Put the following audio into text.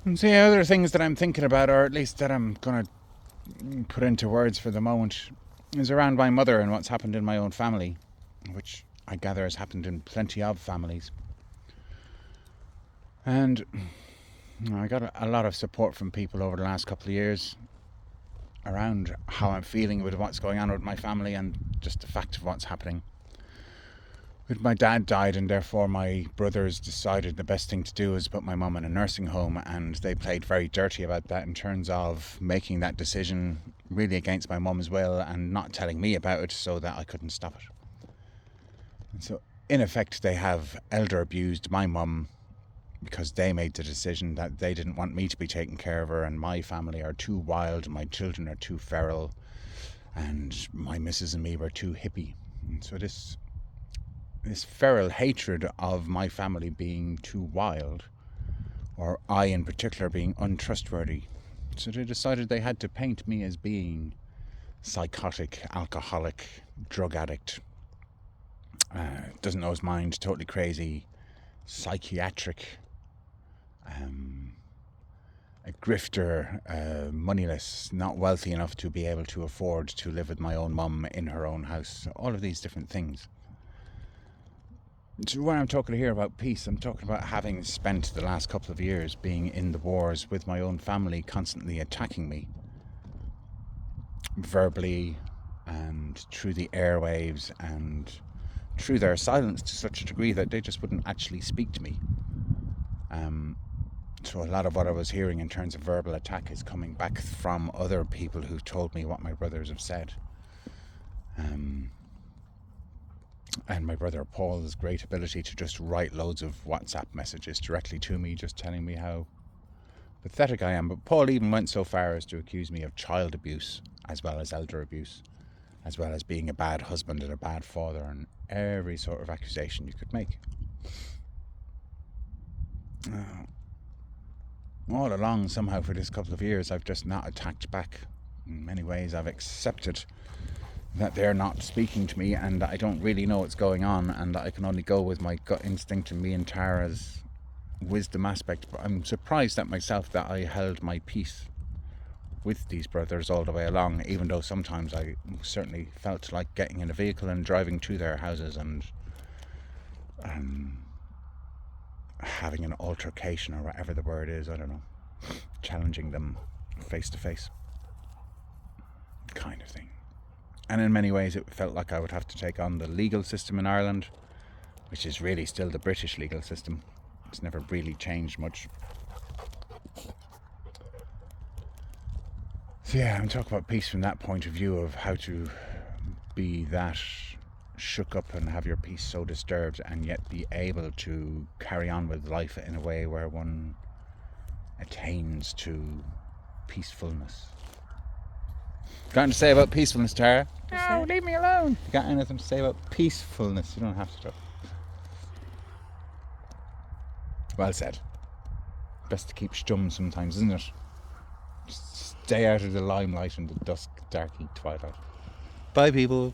And so, other things that I'm thinking about, or at least that I'm going to put into words for the moment, is around my mother and what's happened in my own family, which I gather has happened in plenty of families. And I got a lot of support from people over the last couple of years around how I'm feeling with what's going on with my family and just the fact of what's happening. With my dad died, and therefore my brothers decided the best thing to do is put my mum in a nursing home, and they played very dirty about that in terms of making that decision really against my mum's will and not telling me about it so that I couldn't stop it. And so in effect they have elder abused my mum because they made the decision that they didn't want me to be taking care of her, and my family are too wild, my children are too feral, and my missus and me were too hippie. And so this feral hatred of my family being too wild, or I in particular being untrustworthy, so they decided they had to paint me as being psychotic, alcoholic, drug addict, doesn't know his mind, totally crazy, psychiatric, a grifter, moneyless, not wealthy enough to be able to afford to live with my own mum in her own house. All of these different things. So when I'm talking here about peace, I'm talking about having spent the last couple of years being in the wars with my own family constantly attacking me, verbally and through the airwaves and through their silence to such a degree that they just wouldn't actually speak to me. So a lot of what I was hearing in terms of verbal attack is coming back from other people who've told me what my brothers have said. And my brother Paul's great ability to just write loads of WhatsApp messages directly to me, just telling me how pathetic I am. But Paul even went so far as to accuse me of child abuse, as well as elder abuse, as well as being a bad husband and a bad father, and every sort of accusation you could make. All along, somehow, for this couple of years, I've just not attacked back. In many ways, I've accepted that they're not speaking to me, and I don't really know what's going on, and I can only go with my gut instinct and me and Tara's wisdom aspect. But I'm surprised at myself that I held my peace with these brothers all the way along, even though sometimes I certainly felt like getting in a vehicle and driving to their houses and having an altercation, or whatever the word is, I don't know, challenging them face to face kind of thing. And in many ways it felt like I would have to take on the legal system in Ireland, which is really still the British legal system. It's never really changed much. So yeah, I'm talking about peace from that point of view, of how to be that shook up and have your peace so disturbed and yet be able to carry on with life in a way where one attains to peacefulness. Got anything to say about peacefulness, Tara? No, leave me alone. You got anything to say about peacefulness? You don't have to talk. Well said. Best to keep stum sometimes, isn't it? Just stay out of the limelight in the dusk, darky twilight. Bye, people.